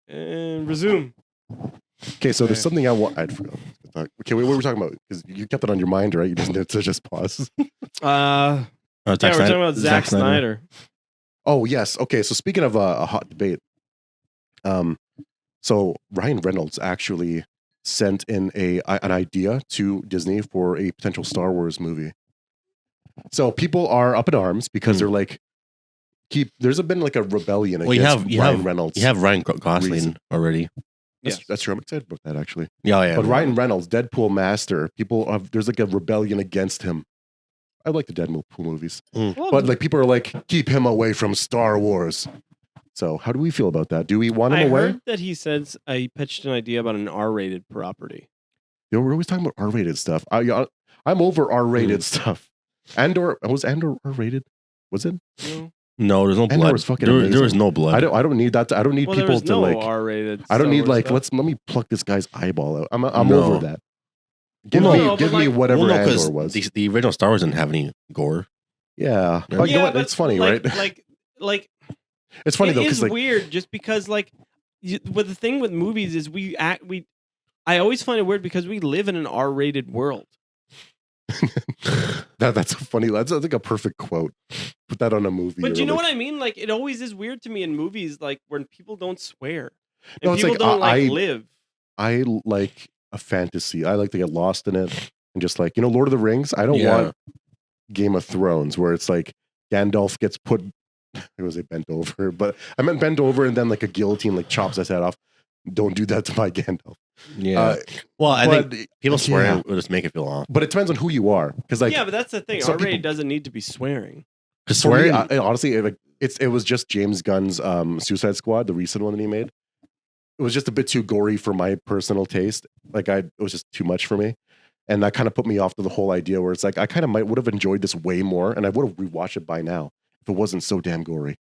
[SPEAKER 3] And resume.
[SPEAKER 4] Okay, so there's something I want. I forgot. Okay, wait, what were we talking about? Because you kept it on your mind, right? You just need to just pause.
[SPEAKER 3] Yeah, we're talking about Zack Snyder.
[SPEAKER 4] Oh yes. Okay, so speaking of a hot debate, so Ryan Reynolds actually sent in an idea to Disney for a potential Star Wars movie. So people are up in arms because they're like, there's been like a rebellion against Ryan Reynolds.
[SPEAKER 2] You have Ryan Gosling already.
[SPEAKER 4] That's true. I'm excited about that actually.
[SPEAKER 2] Yeah.
[SPEAKER 4] But Ryan Reynolds, Deadpool master, there's like a rebellion against him. I like the Deadpool movies, but like people are like, keep him away from Star Wars. So how do we feel about that? Do we want him away?
[SPEAKER 3] I heard that he says he pitched an idea about an R-rated property.
[SPEAKER 4] We're always talking about R-rated stuff. I'm over R-rated stuff. Was Andor R-rated? Was it?
[SPEAKER 2] No, there's no
[SPEAKER 4] Andor
[SPEAKER 2] blood.
[SPEAKER 4] was fucking
[SPEAKER 2] There was no blood.
[SPEAKER 4] I don't need that. I don't need people to like
[SPEAKER 3] R-rated.
[SPEAKER 4] I don't need like
[SPEAKER 3] stuff.
[SPEAKER 4] let me pluck this guy's eyeball out. I'm
[SPEAKER 2] No.
[SPEAKER 4] over that. Give me whatever Andor was.
[SPEAKER 2] The original Star Wars didn't have any gore.
[SPEAKER 4] Yeah. Oh, you know what? It's funny, right?
[SPEAKER 3] Like
[SPEAKER 4] it's funny though
[SPEAKER 3] because
[SPEAKER 4] because like
[SPEAKER 3] weird just because but the thing with movies is I always find it weird because we live in an R-rated world.
[SPEAKER 4] that's funny. That's like a perfect quote. Put that on a movie.
[SPEAKER 3] But you know what I mean? Like it always is weird to me in movies, like when people don't swear and
[SPEAKER 4] No, it's
[SPEAKER 3] people
[SPEAKER 4] like,
[SPEAKER 3] don't live.
[SPEAKER 4] I like a fantasy. I like to get lost in it and just like Lord of the Rings. I don't want Game of Thrones where it's like Gandalf gets put. I was bent over, but I meant bent over and then like a guillotine like chops his head off. Don't do that to my Gandalf.
[SPEAKER 2] Yeah. Well, I think people swearing will just make it feel off.
[SPEAKER 4] But it depends on who you are, because like
[SPEAKER 3] but that's the thing. R-rated doesn't need to be swearing.
[SPEAKER 2] Because
[SPEAKER 4] swearing, honestly, it was just James Gunn's Suicide Squad, the recent one that he made. It was just a bit too gory for my personal taste. Like it was just too much for me, and that kind of put me off to the whole idea. Where it's like I kind of would have enjoyed this way more, and I would have rewatched it by now if it wasn't so damn gory.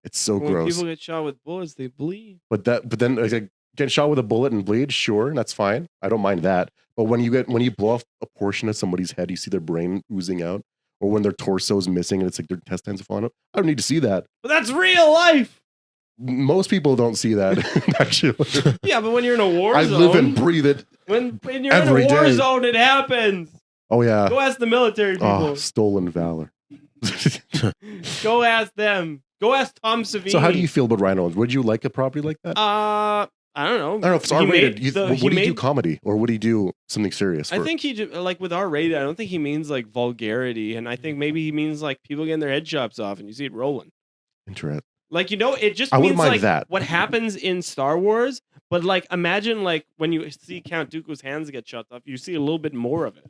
[SPEAKER 4] It's so
[SPEAKER 3] when
[SPEAKER 4] gross.
[SPEAKER 3] People get shot with bullets, they bleed.
[SPEAKER 4] But then like, get shot with a bullet and bleed, sure, that's fine. I don't mind that. But when you blow off a portion of somebody's head, you see their brain oozing out, or when their torso's missing and it's like their intestines are falling out. I don't need to see that.
[SPEAKER 3] But that's real life.
[SPEAKER 4] Most people don't see that, actually.
[SPEAKER 3] Yeah, but when you're in a war zone,
[SPEAKER 4] I live and breathe it.
[SPEAKER 3] When you're
[SPEAKER 4] every
[SPEAKER 3] in a war
[SPEAKER 4] day.
[SPEAKER 3] zone, it happens.
[SPEAKER 4] Oh yeah.
[SPEAKER 3] Go ask the military people.
[SPEAKER 4] Oh, stolen valor.
[SPEAKER 3] Go ask them. Go ask Tom Savini.
[SPEAKER 4] So how do you feel about Ryan Reynolds? Would you like a property like that?
[SPEAKER 3] I don't know.
[SPEAKER 4] I don't know if it's
[SPEAKER 3] He
[SPEAKER 4] R-rated.
[SPEAKER 3] made the-
[SPEAKER 4] Would
[SPEAKER 3] he
[SPEAKER 4] he do
[SPEAKER 3] made-
[SPEAKER 4] comedy or would he do something serious?
[SPEAKER 3] I
[SPEAKER 4] for-
[SPEAKER 3] think he like with R-rated. I don't think he means like vulgarity, and I think maybe he means like people getting their head chopped off, and you see it rolling.
[SPEAKER 4] Interesting.
[SPEAKER 3] Like it just
[SPEAKER 4] I wouldn't
[SPEAKER 3] means
[SPEAKER 4] mind
[SPEAKER 3] like
[SPEAKER 4] that.
[SPEAKER 3] what happens in Star Wars. But like imagine like when you see Count Dooku's hands get chopped off, you see a little bit more of it.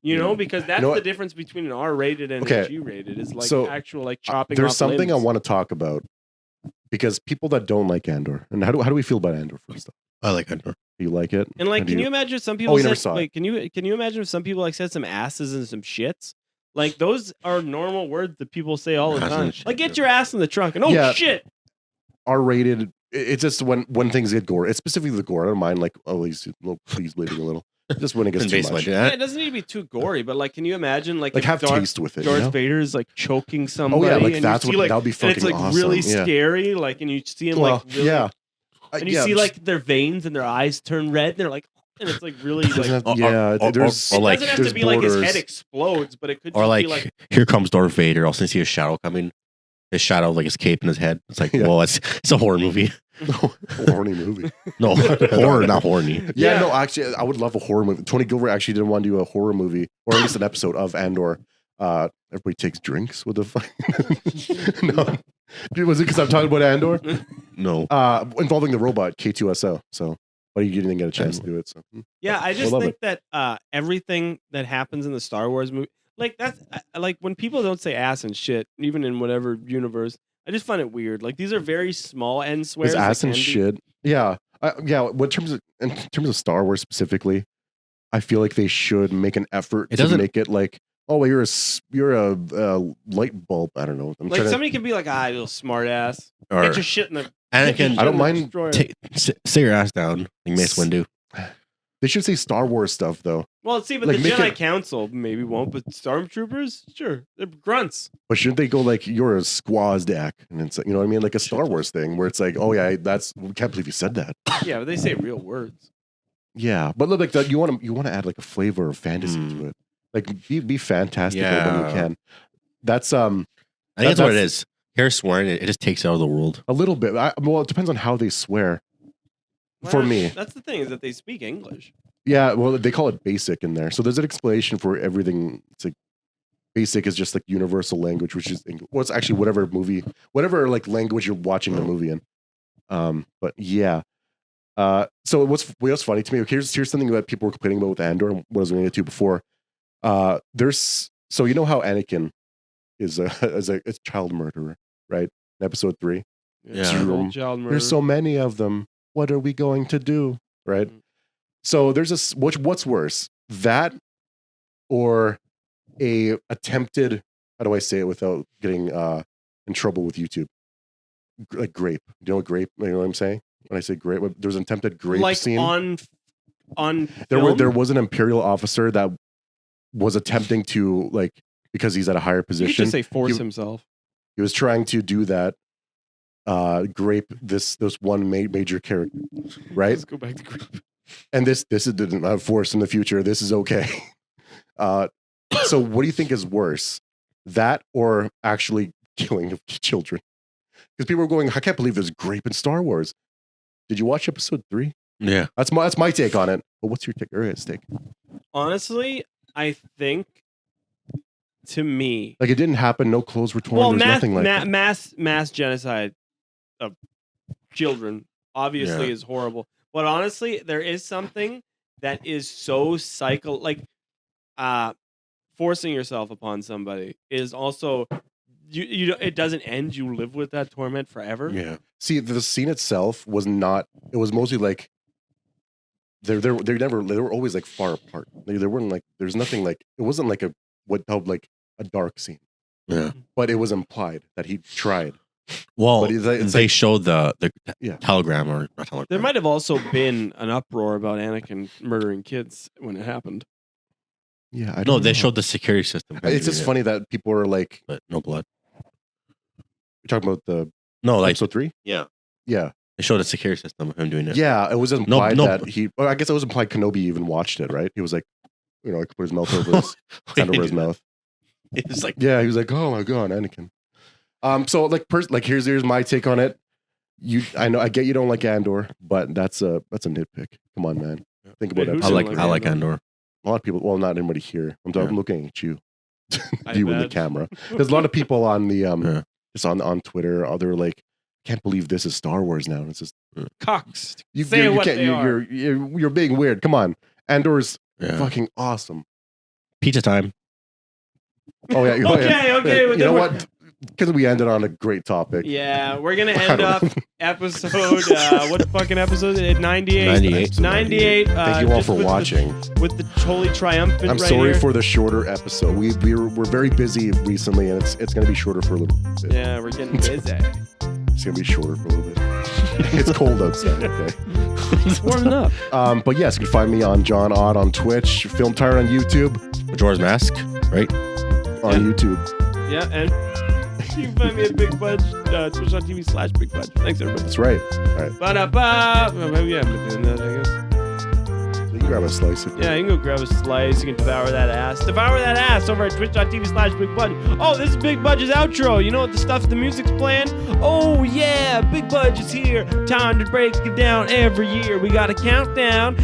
[SPEAKER 3] You know, because that's
[SPEAKER 4] know
[SPEAKER 3] the
[SPEAKER 4] what?
[SPEAKER 3] difference between an R-rated and
[SPEAKER 4] Okay.
[SPEAKER 3] a G-rated is like
[SPEAKER 4] So,
[SPEAKER 3] actual like chopping.
[SPEAKER 4] There's
[SPEAKER 3] off
[SPEAKER 4] something I
[SPEAKER 3] limbs.
[SPEAKER 4] want to talk about because people that don't like Andor, and how do we feel about Andor first?
[SPEAKER 2] I like Andor.
[SPEAKER 4] Do you like it?
[SPEAKER 3] And like,
[SPEAKER 4] How do
[SPEAKER 3] can you imagine if some people?
[SPEAKER 4] you never
[SPEAKER 3] said,
[SPEAKER 4] saw it.
[SPEAKER 3] wait, can you imagine if some people like said some asses and some shits? Like those are normal words that people say all the
[SPEAKER 2] Asses
[SPEAKER 3] time.
[SPEAKER 2] and shit,
[SPEAKER 3] Like get
[SPEAKER 2] yeah.
[SPEAKER 3] your ass in the trunk and
[SPEAKER 4] Yeah.
[SPEAKER 3] shit.
[SPEAKER 4] R-rated? It's just when things get gore. It's specifically the gore. I don't mind like he's please bleeding a little. Just when it gets too
[SPEAKER 2] Based on
[SPEAKER 4] much.
[SPEAKER 3] Yeah,
[SPEAKER 2] that.
[SPEAKER 3] it doesn't need to be too gory, but like, can you imagine like
[SPEAKER 4] Like
[SPEAKER 3] if
[SPEAKER 4] have
[SPEAKER 3] Darth,
[SPEAKER 4] taste with it.
[SPEAKER 3] Darth
[SPEAKER 4] you know?
[SPEAKER 3] Vader's like choking somebody?
[SPEAKER 4] Oh yeah, like
[SPEAKER 3] and
[SPEAKER 4] that's
[SPEAKER 3] you see,
[SPEAKER 4] what
[SPEAKER 3] like,
[SPEAKER 4] that would be
[SPEAKER 3] and
[SPEAKER 4] fucking
[SPEAKER 3] it's like
[SPEAKER 4] awesome.
[SPEAKER 3] really
[SPEAKER 4] yeah.
[SPEAKER 3] scary. Like, and you see him
[SPEAKER 4] Well,
[SPEAKER 3] like really,
[SPEAKER 4] yeah.
[SPEAKER 3] and you
[SPEAKER 4] Yeah,
[SPEAKER 3] see
[SPEAKER 4] just-
[SPEAKER 3] like their veins and their eyes turn red. And they're like, and it's like really
[SPEAKER 4] Doesn't
[SPEAKER 3] like.
[SPEAKER 4] have- yeah, there's
[SPEAKER 3] It
[SPEAKER 2] like,
[SPEAKER 3] doesn't have
[SPEAKER 4] there's
[SPEAKER 3] to be like his head
[SPEAKER 4] borders.
[SPEAKER 3] explodes, but it could
[SPEAKER 2] or
[SPEAKER 3] just
[SPEAKER 2] like,
[SPEAKER 3] be like
[SPEAKER 2] here comes Darth Vader. Also, see his shadow coming. His shadow, like his cape in his head. It's like,
[SPEAKER 4] Yeah.
[SPEAKER 2] well, it's a horror movie.
[SPEAKER 4] horny movie.
[SPEAKER 2] No, horror, not horny.
[SPEAKER 4] Yeah,
[SPEAKER 3] Yeah.
[SPEAKER 4] no, actually, I would love a horror movie. Tony Gilbert actually didn't want to do a horror movie, or at least an episode of Andor. Everybody takes drinks with the fuck. No, dude, was it because I'm talking about Andor?
[SPEAKER 2] No.
[SPEAKER 4] Involving the robot K2SO. So, but you didn't get a chance to do it. So,
[SPEAKER 3] Yeah, I just
[SPEAKER 4] love
[SPEAKER 3] think that everything that happens in the Star Wars movie, like that's like when people don't say ass and shit, even in whatever universe, I just find it weird. Like these are very small end swears.
[SPEAKER 4] is
[SPEAKER 3] that
[SPEAKER 4] ass and
[SPEAKER 3] can be-
[SPEAKER 4] shit. Yeah, yeah. In terms of Star Wars specifically, I feel like they should make an effort
[SPEAKER 2] It
[SPEAKER 4] to
[SPEAKER 2] doesn't-
[SPEAKER 4] make it like, oh, well, you're a light bulb. I don't know. I'm
[SPEAKER 3] Like
[SPEAKER 4] trying to-
[SPEAKER 3] somebody can be like, ah, you little smart ass.
[SPEAKER 2] Or
[SPEAKER 3] Get your shit in the.
[SPEAKER 2] Anakin,
[SPEAKER 4] I don't mind
[SPEAKER 2] sit your ass down, like Mace Windu.
[SPEAKER 4] They should say Star Wars stuff though.
[SPEAKER 3] Well, see, but
[SPEAKER 4] like,
[SPEAKER 3] the
[SPEAKER 4] make
[SPEAKER 3] Jedi
[SPEAKER 4] it-
[SPEAKER 3] Council maybe won't, but Stormtroopers, sure, they're grunts.
[SPEAKER 4] But shouldn't they go like you're a squaw's deck? And it's like, you know what I mean? Like a Star Wars thing where it's like, oh yeah, we can't believe you said that.
[SPEAKER 3] Yeah, but they say real words.
[SPEAKER 4] Yeah. But look, like that you want to add like a flavor of fantasy to it. Like be fantastical when you
[SPEAKER 2] Yeah.
[SPEAKER 4] can. That's
[SPEAKER 2] I think that's what it
[SPEAKER 4] that's-
[SPEAKER 2] is. Hair swearing, it just takes it out of the world.
[SPEAKER 4] a little bit. Well, it depends on how they swear. For
[SPEAKER 3] Well,
[SPEAKER 4] me.
[SPEAKER 3] that's the thing is that they speak English.
[SPEAKER 4] Yeah, well, they call it basic in there. So there's an explanation for everything. It's like basic is just like universal language, which is English. Well, it's actually whatever like language you're watching the movie in. But yeah. So what's funny to me? Okay, here's something that people were complaining about with Andor. And what I was going to get to before. So you know how Anakin is a child murderer, right? In episode 3.
[SPEAKER 2] Yeah.
[SPEAKER 3] Child murder.
[SPEAKER 4] There's so many of them. What are we going to do? Right.
[SPEAKER 3] Mhm.
[SPEAKER 4] So there's what's worse, that or a attempted, how do I say it without getting in trouble with YouTube? Like grape. Do you know what grape? You know what I'm saying? When I say grape, there's an attempted grape
[SPEAKER 3] like
[SPEAKER 4] scene.
[SPEAKER 3] on
[SPEAKER 4] There
[SPEAKER 3] film?
[SPEAKER 4] was an imperial officer that was attempting to like because he's at a higher
[SPEAKER 3] You could
[SPEAKER 4] position.
[SPEAKER 3] just say force
[SPEAKER 4] he-
[SPEAKER 3] himself.
[SPEAKER 4] He was trying to do that. Grape this one major character, right?
[SPEAKER 3] Let's go back to grape.
[SPEAKER 4] And this didn't have force in the future. This is okay. So what do you think is worse, that or actually killing of children? Because people are going, I can't believe there's grape in Star Wars. Did you watch episode 3?
[SPEAKER 2] Yeah.
[SPEAKER 4] That's my take on it. But what's your take? Or his take?
[SPEAKER 3] Honestly, I think to me,
[SPEAKER 4] Like it didn't happen. No clothes were torn.
[SPEAKER 3] well,
[SPEAKER 4] There's
[SPEAKER 3] mass,
[SPEAKER 4] nothing like that.
[SPEAKER 3] mass genocide of children obviously
[SPEAKER 2] Yeah.
[SPEAKER 3] is horrible. But honestly, there is something that is so forcing yourself upon somebody is also you it doesn't end. You live with that torment forever.
[SPEAKER 2] Yeah.
[SPEAKER 4] See, the scene itself was not. It was mostly like they were always like far apart. They weren't like. There's nothing like. It wasn't like a dark scene.
[SPEAKER 2] Yeah.
[SPEAKER 4] But it was implied that he tried.
[SPEAKER 2] Well,
[SPEAKER 4] But it's
[SPEAKER 2] they
[SPEAKER 4] like-
[SPEAKER 2] showed the
[SPEAKER 4] Yeah.
[SPEAKER 2] telegram or not telegram.
[SPEAKER 3] There might have also been an uproar about Anakin murdering kids when it happened.
[SPEAKER 4] Yeah, I
[SPEAKER 2] No,
[SPEAKER 4] don't
[SPEAKER 2] they
[SPEAKER 4] know.
[SPEAKER 2] showed the security system.
[SPEAKER 4] It's just funny that people are like,
[SPEAKER 2] but no blood.
[SPEAKER 4] you're talking about the
[SPEAKER 2] No, like
[SPEAKER 4] episode 3.
[SPEAKER 2] yeah,
[SPEAKER 4] Yeah,
[SPEAKER 2] they showed the security system of him doing it.
[SPEAKER 4] yeah. It was implied
[SPEAKER 2] no.
[SPEAKER 4] that he. Well, I guess it was implied Kenobi even watched it, right? He was like, like put his mouth over his hand over his mouth.
[SPEAKER 2] It's like
[SPEAKER 4] Yeah, he was like, "Oh my god, Anakin." So like, here's my take on it. I know I get you don't like Andor, but that's a nitpick. Come on, man. Think about
[SPEAKER 3] Wait,
[SPEAKER 4] it.
[SPEAKER 3] who
[SPEAKER 2] I
[SPEAKER 3] doesn't
[SPEAKER 2] like
[SPEAKER 3] Andor?
[SPEAKER 2] Andor.
[SPEAKER 4] A lot of people. Well, not anybody here. I'm
[SPEAKER 2] Yeah.
[SPEAKER 4] looking at you.
[SPEAKER 3] I
[SPEAKER 4] You in the
[SPEAKER 3] bet.
[SPEAKER 4] camera. There's a lot of people on the
[SPEAKER 2] Yeah.
[SPEAKER 4] just on Twitter. They're like, can't believe this is Star Wars now. It's just
[SPEAKER 3] Cocks.
[SPEAKER 4] you,
[SPEAKER 3] Say
[SPEAKER 4] you
[SPEAKER 3] what
[SPEAKER 4] can't.
[SPEAKER 3] they are.
[SPEAKER 4] You're being weird. Come on, Andor's
[SPEAKER 2] Yeah.
[SPEAKER 4] fucking awesome.
[SPEAKER 2] Pizza time.
[SPEAKER 4] Oh yeah.
[SPEAKER 3] Okay,
[SPEAKER 4] You know what? Because we ended on a great topic.
[SPEAKER 3] Yeah, we're gonna
[SPEAKER 4] I
[SPEAKER 3] end
[SPEAKER 4] don't
[SPEAKER 3] up
[SPEAKER 4] know.
[SPEAKER 3] episode. What fucking episode? 98.
[SPEAKER 2] 98.
[SPEAKER 3] 98.
[SPEAKER 4] Thank you all
[SPEAKER 3] just
[SPEAKER 4] for
[SPEAKER 3] with
[SPEAKER 4] watching.
[SPEAKER 3] with the holy triumphant.
[SPEAKER 4] I'm
[SPEAKER 3] right
[SPEAKER 4] sorry
[SPEAKER 3] here.
[SPEAKER 4] for the shorter episode. We're very busy recently, and it's going to be shorter for a little bit.
[SPEAKER 3] Yeah, we're getting busy.
[SPEAKER 4] It's going to be shorter for a little bit. It's cold outside. Okay.
[SPEAKER 3] It's warming up.
[SPEAKER 4] But yes, you can find me on John Odd on Twitch, Film Tyrant on YouTube.
[SPEAKER 2] Majora's Mask, right?
[SPEAKER 4] On YouTube.
[SPEAKER 3] Yeah, and you can find me at Big Budge, twitch.tv/Big Budge. Thanks, everybody.
[SPEAKER 4] That's right. All right.
[SPEAKER 3] Ba-da-ba. Well, yeah, I'm doing that, I guess.
[SPEAKER 4] So you can grab a slice. If you
[SPEAKER 3] Yeah, you can go grab a slice. You can devour that ass. Devour that ass over at twitch.tv/Big Budge. Oh, this is Big Budge's outro. You know what the stuff, the music's playing? Oh, yeah, Big Budge is here. Time to break it down every year. We got a countdown.